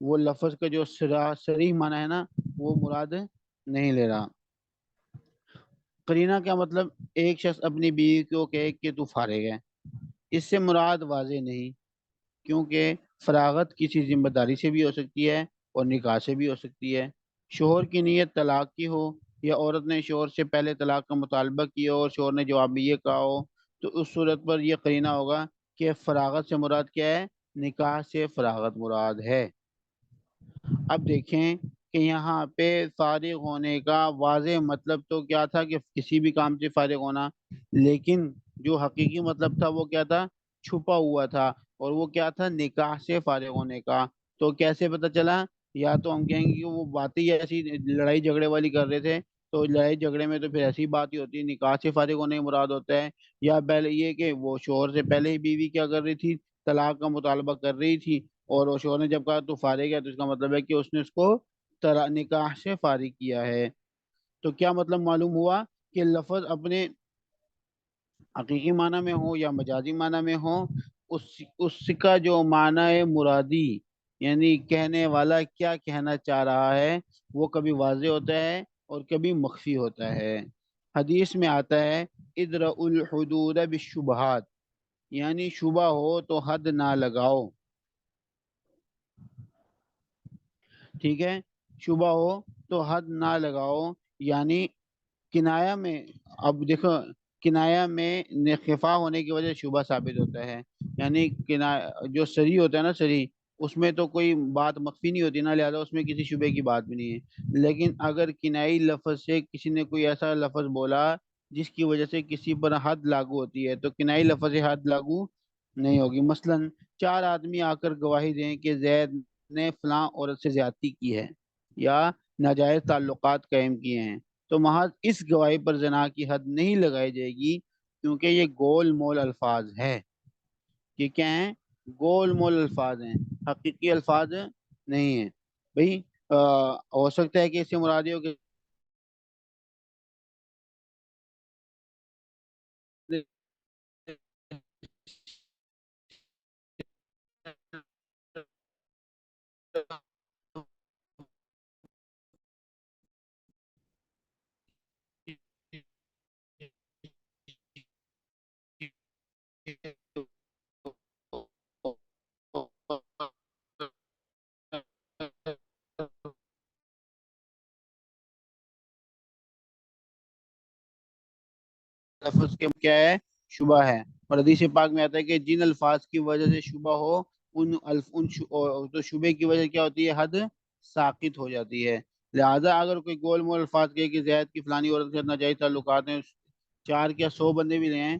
وہ لفظ کا جو صریح معنی ہے نا وہ مراد نہیں لے رہا۔ قرینہ کیا مطلب؟ ایک شخص اپنی بیوی کو کہے کہ تو فارغ ہے، اس سے مراد واضح نہیں، کیونکہ فراغت کسی ذمہ داری سے بھی ہو سکتی ہے اور نکاح سے بھی ہو سکتی ہے۔ شوہر کی نیت طلاق کی ہو یا عورت نے شوہر سے پہلے طلاق کا مطالبہ کیا ہو اور شوہر نے جواب میں یہ کہا ہو، تو اس صورت پر یہ قرینہ ہوگا کہ فراغت سے مراد کیا ہے؟ نکاح سے فراغت مراد ہے۔ اب دیکھیں کہ یہاں پہ فارغ ہونے کا واضح مطلب تو کیا تھا کہ کسی بھی کام سے فارغ ہونا، لیکن جو حقیقی مطلب تھا وہ کیا تھا؟ چھپا ہوا تھا، اور وہ کیا تھا؟ نکاح سے فارغ ہونے کا۔ تو کیسے پتہ چلا؟ یا تو ہم کہیں گے کہ وہ باتیں ہی ایسی لڑائی جھگڑے والی کر رہے تھے، تو لڑائی جھگڑے میں تو پھر ایسی بات ہی ہوتی ہے، نکاح سے فارغ ہونے کی مراد ہوتا ہے۔ یا پہلے یہ کہ وہ شوہر سے پہلے ہی بیوی کیا کر رہی تھی؟ طلاق کا مطالبہ کر رہی تھی، اور وہ شوہر نے جب کہا تو فارغ ہے، تو اس کا مطلب ہے کہ اس نے اس کو نکاح سے فارغ کیا ہے۔ تو کیا مطلب معلوم ہوا؟ کہ لفظ اپنے حقیقی معنی میں ہو یا مجازی معنی میں ہو، اس اس کا جو معنی ہے مرادی، یعنی کہنے والا کیا کہنا چاہ رہا ہے، وہ کبھی واضح ہوتا ہے اور کبھی مخفی ہوتا ہے۔ حدیث میں آتا ہے ادرء الحدود بالشبہات، یعنی شبہ ہو تو حد نہ لگاؤ، ٹھیک ہے؟ شبہ ہو تو حد نہ لگاؤ، یعنی کنایا میں، اب دیکھو کنایا میں خفا ہونے کی وجہ سے شبہ ثابت ہوتا ہے، یعنی جو صریح ہوتا ہے نا، صریح اس میں تو کوئی بات مخفی نہیں ہوتی نا، لہذا اس میں کسی شبے کی بات بھی نہیں ہے۔ لیکن اگر کنائی لفظ سے کسی نے کوئی ایسا لفظ بولا جس کی وجہ سے کسی پر حد لاگو ہوتی ہے، تو کنائی لفظ سے حد لاگو نہیں ہوگی۔ مثلا چار آدمی آ کر گواہی دیں کہ زید نے فلاں عورت سے زیادتی کی ہے یا ناجائز تعلقات قائم کیے ہیں، تو محض اس گواہی پر زنا کی حد نہیں لگائی جائے گی، کیونکہ یہ گول مول الفاظ ہے۔ یہ کیا ہیں؟ گول مول الفاظ ہیں، حقیقی الفاظ نہیں ہیں۔ بھائی ہو سکتا ہے کہ اس سے مراد یہ ہو کہ لفظ کے کیا ہے؟ شبہ ہے۔ اور حدیث پاک میں آتا ہے کہ جن الفاظ کی وجہ سے شبہ ہو تو شبے کی وجہ کیا ہوتی ہے؟ حد ساقط ہو جاتی ہے۔ لہذا اگر کوئی گول مول الفاظ کہے کہ زید کی فلانی عورت کے ساتھ ناجائز تعلقات ہیں، چار کیا 100 بندے بھی رہے ہیں،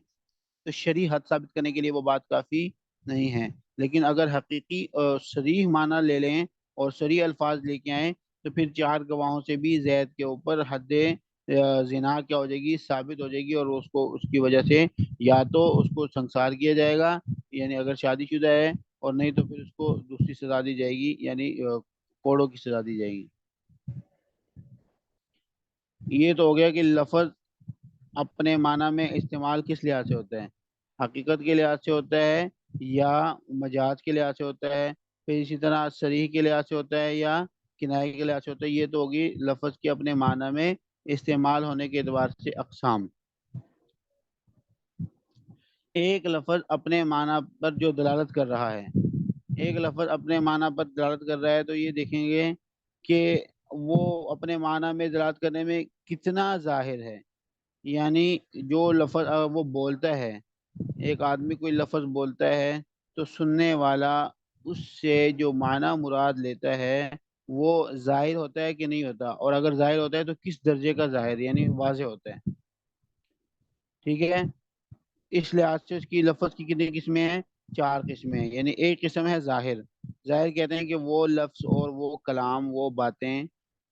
تو شرعی حد ثابت کرنے کے لیے وہ بات کافی نہیں ہے۔ لیکن اگر حقیقی صریح معنی لے لیں اور صریح الفاظ لے کے آئیں، تو پھر چار گواہوں سے بھی زید کے اوپر حد زنا کیا ہو جائے گی؟ ثابت ہو جائے گی، اور اس کو اس کی وجہ سے یا تو اس کو سنسار کیا جائے گا، یعنی اگر شادی شدہ ہے، اور نہیں تو پھر اس کو دوسری سزا دی جائے گی، یعنی کوڑوں کی سزا دی جائے گی۔ یہ تو ہو گیا کہ لفظ اپنے معنی میں استعمال کس لحاظ سے ہوتا ہے؟ حقیقت کے لحاظ سے ہوتا ہے یا مجاز کے لحاظ سے ہوتا ہے؟ پھر اسی طرح صریح کے لحاظ سے ہوتا ہے یا کنایے کے لحاظ سے ہوتا ہے؟ یہ تو ہوگی لفظ کے اپنے معنی میں استعمال ہونے کے اعتبار سے اقسام۔ ایک لفظ اپنے معنی پر جو دلالت کر رہا ہے، ایک لفظ اپنے معنی پر دلالت کر رہا ہے، تو یہ دیکھیں گے کہ وہ اپنے معنی میں دلالت کرنے میں کتنا ظاہر ہے۔ یعنی جو لفظ وہ بولتا ہے، ایک آدمی کوئی لفظ بولتا ہے، تو سننے والا اس سے جو معنی مراد لیتا ہے وہ ظاہر ہوتا ہے کہ نہیں ہوتا، اور اگر ظاہر ہوتا ہے تو کس درجے کا ظاہر، یعنی واضح ہوتا ہے، ٹھیک ہے؟ اس لحاظ سے اس کی لفظ کی کتنی قسمیں ہیں؟ چار قسمیں ہیں۔ یعنی ایک قسم ہے ظاہر، ظاہر کہتے ہیں کہ وہ لفظ اور وہ کلام، وہ باتیں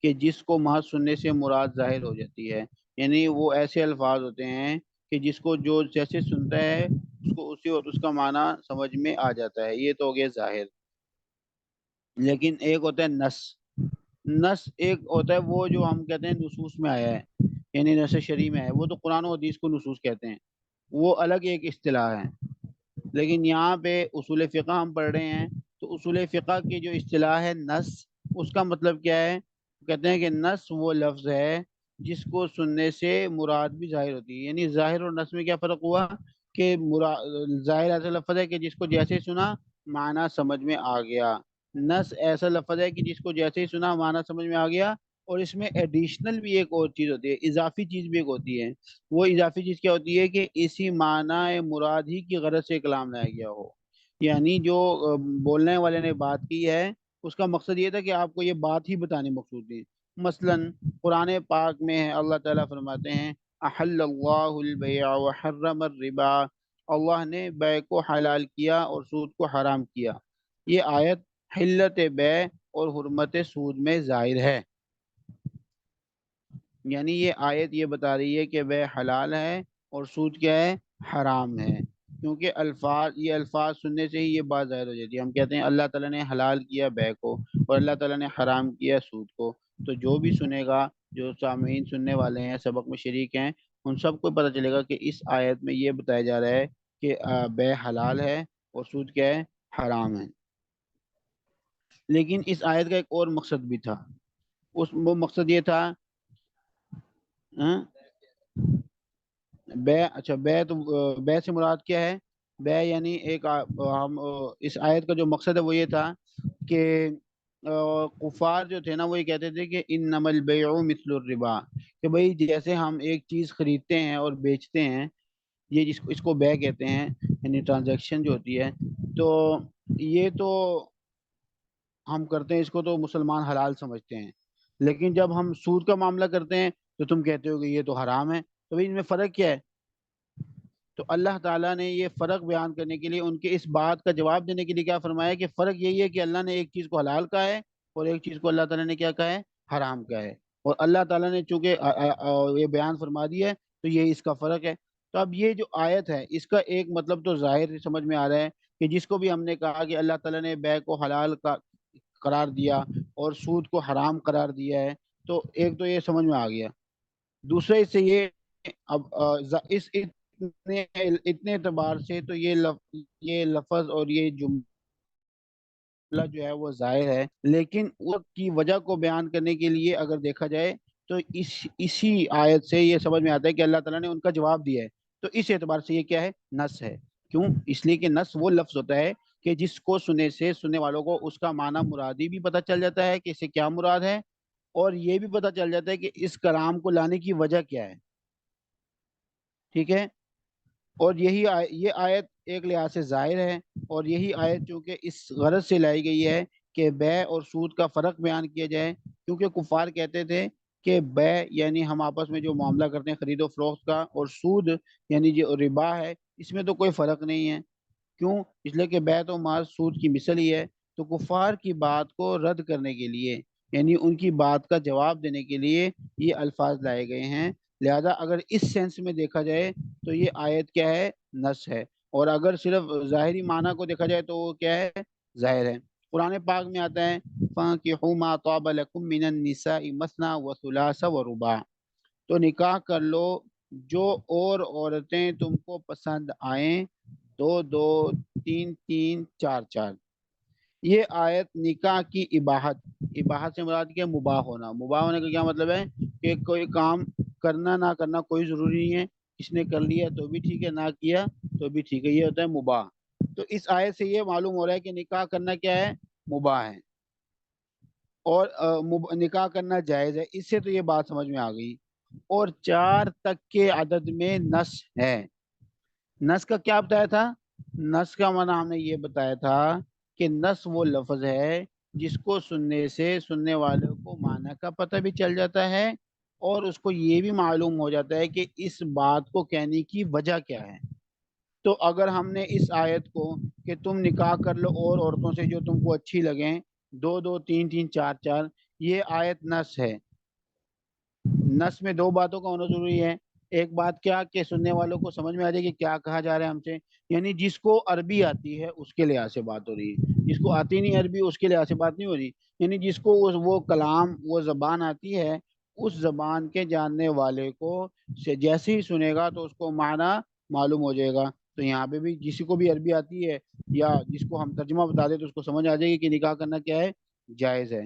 کہ جس کو محض سننے سے مراد ظاہر ہو جاتی ہے، یعنی وہ ایسے الفاظ ہوتے ہیں کہ جس کو جو جیسے سنتا ہے اس کو اسی وقت اس کا معنی سمجھ میں آ جاتا ہے، یہ تو ہو گیا ظاہر۔ لیکن ایک ہوتا ہے نص، نص ایک ہوتا ہے وہ جو ہم کہتے ہیں نصوص میں آیا ہے، یعنی نص شرعی میں ہے، وہ تو قرآن و حدیث کو نصوص کہتے ہیں، وہ الگ ایک اصطلاح ہے۔ لیکن یہاں پہ اصول فقہ ہم پڑھ رہے ہیں، تو تو اصول فقہ کی جو اصطلاح ہے نص، اس کا مطلب کیا ہے؟ کہتے ہیں کہ نص وہ لفظ ہے جس کو سننے سے مراد بھی ظاہر ہوتی ہے. یعنی ظاہر اور نص میں کیا فرق ہوا کہ ظاہر ایسا لفظ ہے کہ جس کو جیسے سنا معنی سمجھ میں آ گیا. نص ایسا لفظ ہے کہ جس کو جیسے ہی سنا معنی سمجھ میں آ گیا. اور اس میں ایڈیشنل بھی ایک اور چیز ہوتی ہے، اضافی چیز بھی ایک ہوتی ہے. وہ اضافی چیز کیا ہوتی ہے کہ اسی معنی مراد ہی کی غرض سے کلام لایا گیا ہو. یعنی جو بولنے والے نے بات کی ہے اس کا مقصد یہ تھا کہ آپ کو یہ بات ہی بتانی مقصود تھی. مثلا قرآن پاک میں ہے، اللہ تعالیٰ فرماتے ہیں احل اللہ البیع وحرم الربا، اللہ نے بیع کو حلال کیا اور سود کو حرام کیا. یہ آیت حلت بیع اور حرمت سود میں ظاہر ہے. یعنی یہ آیت یہ بتا رہی ہے کہ بیع حلال ہے اور سود کیا ہے؟ حرام ہے. کیونکہ یہ الفاظ سننے سے ہی یہ بات ظاہر ہو جاتی ہے. ہم کہتے ہیں اللہ تعالیٰ نے حلال کیا بیع کو اور اللہ تعالیٰ نے حرام کیا سود کو، تو جو بھی سنے گا، جو سامعین سننے والے ہیں، سبق میں شریک ہیں، ان سب کو پتہ چلے گا کہ اس آیت میں یہ بتایا جا رہا ہے کہ بیع حلال ہے اور سود کیا ہے؟ حرام ہے. لیکن اس آیت کا ایک اور مقصد بھی تھا. وہ مقصد یہ تھا ہاں، بے اچھا بے تو بے سے مراد کیا ہے؟ بے یعنی ایک ہم اس آیت کا جو مقصد ہے وہ یہ تھا کہ کفار جو تھے نا وہ یہ کہتے تھے کہ انما البیع مثل الربا، کہ بھئی جیسے ہم ایک چیز خریدتے ہیں اور بیچتے ہیں، یہ اس کو بے کہتے ہیں، یعنی ٹرانزیکشن جو ہوتی ہے، تو یہ تو ہم کرتے ہیں، اس کو تو مسلمان حلال سمجھتے ہیں. لیکن جب ہم سود کا معاملہ کرتے ہیں تو تم کہتے ہو کہ یہ تو حرام ہے. تو بھئی ان میں فرق کیا ہے؟ تو اللہ تعالیٰ نے یہ فرق بیان کرنے کے لیے، ان کے اس بات کا جواب دینے کے لیے کیا فرمایا کہ فرق یہی ہے کہ اللہ نے ایک چیز کو حلال کہا ہے اور ایک چیز کو اللہ تعالیٰ نے کیا کہا ہے؟ حرام کہا ہے. اور اللہ تعالیٰ نے چونکہ یہ بیان فرما دیا ہے تو یہ اس کا فرق ہے. تو اب یہ جو آیت ہے اس کا ایک مطلب تو ظاہر سمجھ میں آ رہا ہے کہ جس کو بھی ہم نے کہا کہ اللہ تعالیٰ نے بیع کو حلال کا قرار دیا اور سود کو حرام قرار دیا ہے، تو ایک تو یہ سمجھ میں آ گیا. دوسرا اس سے یہ اب اس اتنے اعتبار سے تو یہ لفظ اور یہ جملہ جو ہے وہ ظاہر ہے. لیکن اس کی وجہ کو بیان کرنے کے لیے اگر دیکھا جائے تو اسی آیت سے یہ سمجھ میں آتا ہے کہ اللہ تعالیٰ نے ان کا جواب دیا ہے. تو اس اعتبار سے یہ کیا ہے؟ نص ہے. کیوں؟ اس لیے کہ نص وہ لفظ ہوتا ہے کہ جس کو سننے سے سننے والوں کو اس کا معنی مرادی بھی پتہ چل جاتا ہے کہ اسے کیا مراد ہے، اور یہ بھی پتہ چل جاتا ہے کہ اس کلام کو لانے کی وجہ کیا ہے. ٹھیک ہے؟ اور یہ آیت ایک لحاظ سے ظاہر ہے، اور یہی آیت چونکہ اس غرض سے لائی گئی ہے کہ بیع اور سود کا فرق بیان کیا جائے. کیونکہ کفار کہتے تھے کہ بیع یعنی ہم آپس میں جو معاملہ کرتے ہیں خرید و فروخت کا، اور سود یعنی جو ربا ہے، اس میں تو کوئی فرق نہیں ہے. کیوں؟ اس لیے کہ بیع تو مال سود کی مثل ہی ہے. تو کفار کی بات کو رد کرنے کے لیے، یعنی ان کی بات کا جواب دینے کے لیے یہ الفاظ لائے گئے ہیں. لہذا اگر اس سینس میں دیکھا جائے تو یہ آیت کیا ہے؟ نص ہے. اور اگر صرف ظاہری معنی کو دیکھا جائے تو وہ کیا ہے؟ ظاہر ہے. قرآن پاک میں آتا ہے فَانكِحُوا مَا طَابَ لَكُم مِّنَ النِّسَاءِ مَثْنَىٰ وَثُلَاثَ وَرُبَاعَ، تو نکاح کر لو جو اور عورتیں تم کو پسند آئیں، دو دو، تین تین، چار چار. یہ آیت نکاح کی اباحت سے مراد کیا؟ مباح ہونا. مباح ہونے کا کیا مطلب ہے؟ کہ کوئی کام کرنا نہ کرنا کوئی ضروری نہیں ہے، اس نے کر لیا تو بھی ٹھیک ہے، نہ کیا تو بھی ٹھیک ہے. یہ ہوتا ہے مباح. تو اس آیت سے یہ معلوم ہو رہا ہے کہ نکاح کرنا کیا ہے؟ مباح ہے. اور نکاح کرنا جائز ہے. اس سے تو یہ بات سمجھ میں آ گئی. اور 4 تک کے عدد میں نص ہے. نص کا کیا بتایا تھا؟ نص کا معنی ہم نے یہ بتایا تھا کہ نص وہ لفظ ہے جس کو سننے سے سننے والوں کو معنی کا پتہ بھی چل جاتا ہے، اور اس کو یہ بھی معلوم ہو جاتا ہے کہ اس بات کو کہنے کی وجہ کیا ہے. تو اگر ہم نے اس آیت کو کہ تم نکاح کر لو اور عورتوں سے جو تم کو اچھی لگیں، دو دو، تین تین، چار چار، یہ آیت نص ہے. نص میں 2 باتوں کا ہونا ضروری ہے. ایک بات کیا کہ سننے والوں کو سمجھ میں آ جائے کہ کیا کہا جا رہا ہے ہم سے. یعنی جس کو عربی آتی ہے اس کے لحاظ سے بات ہو رہی ہے، جس کو آتی نہیں عربی اس کے لحاظ سے بات نہیں ہو رہی. یعنی جس کو وہ کلام، وہ زبان آتی ہے، اس زبان کے جاننے والے کو جیسے ہی سنے گا تو اس کو معنی معلوم ہو جائے گا. تو یہاں پہ بھی کسی کو بھی عربی آتی ہے یا جس کو ہم ترجمہ بتا دیں تو اس کو سمجھ آ جائے گی کہ نکاح کرنا کیا ہے، جائز ہے۔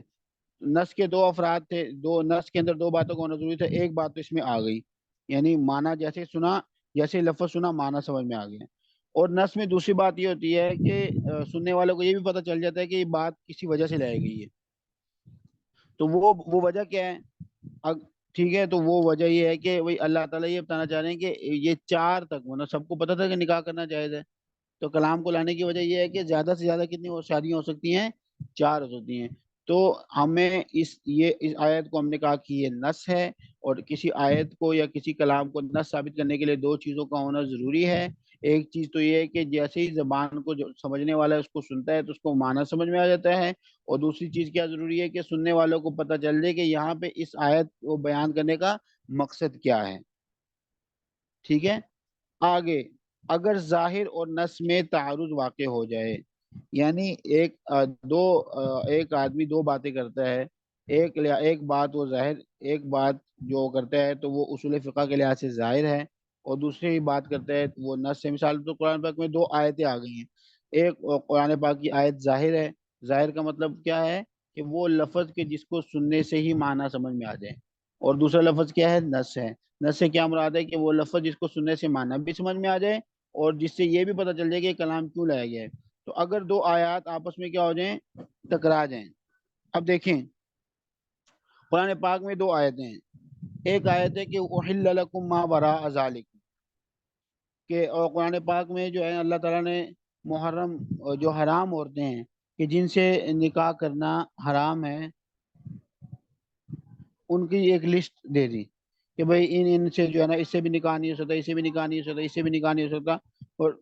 نس کے دو افراد تھے، دو نس کے اندر دو باتوں کا ہونا ضروری تھا، ایک بات تو اس میں آ گئی، یعنی معنی جیسے سنا، جیسے لفظ سنا معنی سمجھ میں آ گیا۔ اور نس میں دوسری بات یہ ہوتی ہے کہ سننے والوں کو یہ بھی پتہ چل جاتا ہے کہ یہ بات کسی وجہ سے لائی گئی ہے، تو وہ وجہ کیا ہے؟ ٹھیک ہے، تو وہ وجہ یہ ہے کہ وہی اللہ تعالیٰ یہ بتانا چاہ رہے ہیں کہ یہ چار تک ہونا، سب کو پتا تھا کہ نکاح کرنا جائز ہے، تو کلام کو لانے کی وجہ یہ ہے کہ زیادہ سے زیادہ کتنی شادیاں ہو سکتی ہیں؟ چار ہو سکتی ہیں۔ تو ہمیں اس آیت کو ہم نے کہا کہ یہ نص ہے، اور کسی آیت کو یا کسی کلام کو نص ثابت کرنے کے لیے دو چیزوں کا ہونا ضروری ہے۔ ایک چیز تو یہ ہے کہ جیسے ہی زبان کو جو سمجھنے والا ہے اس کو سنتا ہے تو اس کو معنی سمجھ میں آ جاتا ہے، اور دوسری چیز کیا ضروری ہے کہ سننے والوں کو پتہ چل جائے کہ یہاں پہ اس آیت کو بیان کرنے کا مقصد کیا ہے۔ ٹھیک ہے، آگے اگر ظاہر اور نص میں تعارض واقع ہو جائے، یعنی ایک آدمی دو باتیں کرتا ہے، ایک بات وہ ظاہر، ایک بات جو کرتا ہے تو وہ اصول فقہ کے لحاظ سے ظاہر ہے، اور دوسری بات کرتا ہے وہ نص سے، مثال تو قرآن پاک میں دو آیتیں آ گئی ہیں، ایک قرآن پاک کی آیت ظاہر ہے، ظاہر کا مطلب کیا ہے کہ وہ لفظ کے جس کو سننے سے ہی معنی سمجھ میں آ جائے، اور دوسرا لفظ کیا ہے؟ نص ہے۔ نص سے کیا مراد ہے کہ وہ لفظ جس کو سننے سے معنی بھی سمجھ میں آ جائے، اور جس سے یہ بھی پتہ چل جائے کہ کلام کیوں لایا گیا ہے۔ تو اگر دو آیات آپس میں کیا ہو جائیں؟ ٹکرا جائیں۔ اب دیکھیں قرآن پاک میں دو آیتیں ہیں، ایک آیت ہے کہ احل لکم ما وراء ذالکم، کہ اور قرآن پاک میں جو ہے اللہ تعالیٰ نے محرم جو حرام عورتیں ہیں کہ جن سے نکاح کرنا حرام ہے، ان کی ایک لسٹ دے دی کہ بھائی ان سے جو ہے نا، اس سے بھی نکاح نہیں ہو سکتا، اس سے بھی نکاح نہیں ہو سکتا، اس سے بھی نکاح نہیں ہو سکتا، اور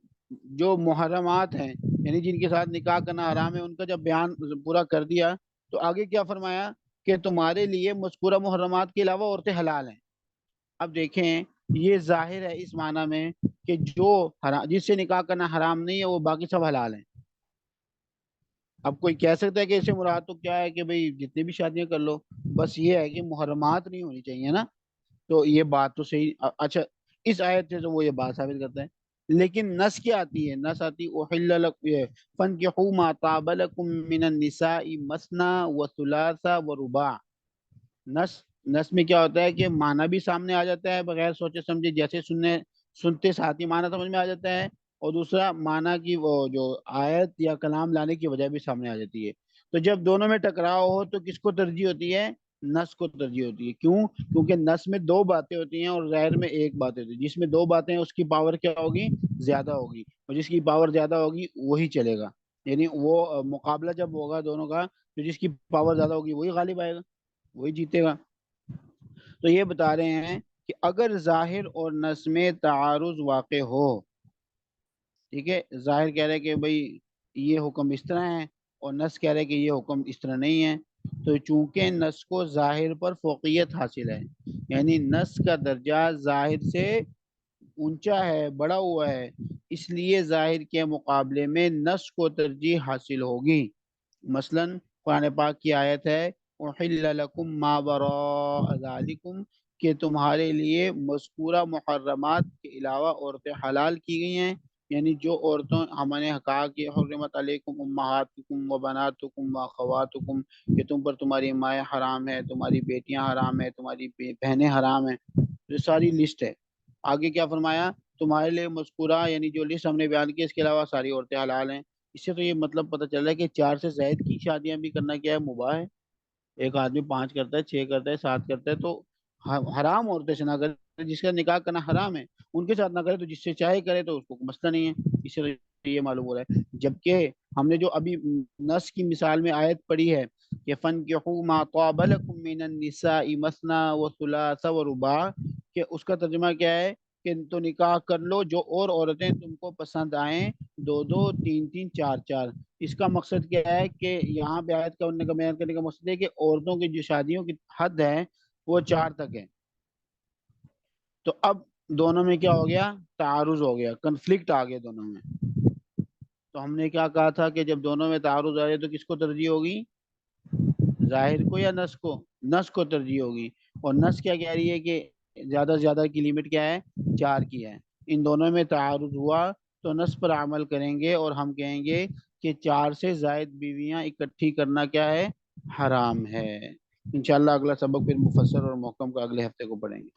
جو محرمات ہیں یعنی جن کے ساتھ نکاح کرنا حرام ہے ان کا جب بیان پورا کر دیا تو آگے کیا فرمایا کہ تمہارے لیے مذکورہ محرمات کے علاوہ عورتیں حلال ہیں۔ اب دیکھیں یہ ظاہر ہے اس معنی میں کہ جس سے نکاح کرنا حرام نہیں ہے وہ باقی سب حلال ہیں۔ اب کوئی کہہ سکتا ہے کہ اسے مراد تو کیا ہے کہ بھئی جتنی بھی شادیاں کر لو، بس یہ ہے کہ محرمات نہیں ہونی چاہیے نا، تو یہ بات تو صحیح، اچھا اس آیت سے تو وہ یہ بات ثابت کرتا ہے، لیکن نص کیا آتی ہے؟ نص آتی احل لکم فانکحوا ما طاب لکم من النساء مثنی وثلاث ورباع۔ نص میں کیا ہوتا ہے کہ معنی بھی سامنے آ جاتا ہے بغیر سوچے سمجھے، جیسے سنتے ساتھ ہی معنی سمجھ میں آ جاتا ہے، اور دوسرا معنی کی وہ جو آیت یا کلام لانے کی وجہ بھی سامنے آ جاتی ہے۔ تو جب دونوں میں ٹکراؤ ہو تو کس کو ترجیح ہوتی ہے؟ نص کو ترجیح ہوتی ہے۔ کیوں؟ کیونکہ نص میں دو باتیں ہوتی ہیں اور ظاہر میں ایک بات ہوتی ہے، جس میں دو باتیں ہیں اس کی پاور کیا ہوگی؟ زیادہ ہوگی، اور جس کی پاور زیادہ ہوگی وہی چلے گا، یعنی وہ مقابلہ جب ہوگا دونوں کا تو جس کی پاور زیادہ ہوگی وہی غالب آئے گا، وہی جیتے گا۔ تو یہ بتا رہے ہیں کہ اگر ظاہر اور نص میں تعارض واقع ہو، ٹھیک ہے، ظاہر کہہ رہے کہ بھئی یہ حکم اس طرح ہے اور نص کہہ رہے کہ یہ حکم اس طرح نہیں ہے، تو چونکہ نص کو ظاہر پر فوقیت حاصل ہے، یعنی نص کا درجہ ظاہر سے اونچا ہے، بڑا ہوا ہے، اس لیے ظاہر کے مقابلے میں نص کو ترجیح حاصل ہوگی۔ مثلا قرآن پاک کی آیت ہے احل لکم ما وراء ذالکم، کہ تمہارے لیے مذکورہ محرمات کے علاوہ عورتیں حلال کی گئی ہیں، یعنی جو عورتوں ہم نے کہا کہ حرمت علیکم امہاتکم و بناتکم و اخواتکم، کہ تم پر تمہاری مائیں حرام ہے، تمہاری بیٹیاں حرام ہے، تمہاری بہنیں حرام ہیں، یہ ساری لسٹ ہے۔ آگے کیا فرمایا؟ تمہارے لیے مذکورہ یعنی جو لسٹ ہم نے بیان کی اس کے علاوہ ساری عورتیں حلال ہیں۔ اس سے تو یہ مطلب پتہ چل رہا ہے کہ 4 سے زائد کی شادیاں بھی کرنا کیا ہے؟ مباح ہے۔ ایک آدمی 5 کرتا ہے، 6 کرتا ہے، 7 کرتا ہے، تو حرام عورتوں سے نہ کرے، جس کا نکاح کرنا حرام ہے ان کے ساتھ نہ کرے، تو جس سے چاہے کرے تو اس کو کوئی مسئلہ نہیں ہے۔ اس سے یہ معلوم ہو رہا ہے، جبکہ ہم نے جو ابھی نص کی مثال میں آیت پڑھی ہے کہ فَانكِحُوا مَا طَابَ لَكُم مِّنَ النِّسَاءِ مَثْنَىٰ وَثُلَاثَ وَرُبَاعَ، کہ اس کا ترجمہ کیا ہے کہ تو نکاح کر لو جو اور عورتیں تم کو پسند آئیں، 2 2 3 3 4 4۔ اس کا مقصد کیا ہے کہ یہاں پہ آیت کا بیان کرنے کا مقصد ہے کہ عورتوں کی جو شادیوں کی حد ہے وہ 4 تک ہے۔ تو اب دونوں میں کیا ہو گیا؟ تعارض ہو گیا، کنفلکٹ آ گیا دونوں میں۔ تو ہم نے کیا کہا تھا کہ جب دونوں میں تعارض آ جائے تو کس کو ترجیح ہوگی؟ ظاہر کو یا نص کو؟ نص کو ترجیح ہوگی، اور نص کیا کہہ رہی ہے کہ زیادہ سے زیادہ کی لمٹ کیا ہے؟ 4 کی ہے۔ ان دونوں میں تعارض ہوا تو نص پر عمل کریں گے اور ہم کہیں گے کہ 4 سے زائد بیویاں اکٹھی کرنا کیا ہے؟ حرام ہے۔ انشاءاللہ اگلا سبق پھر مفصل اور محکم کا اگلے ہفتے کو پڑھیں گے۔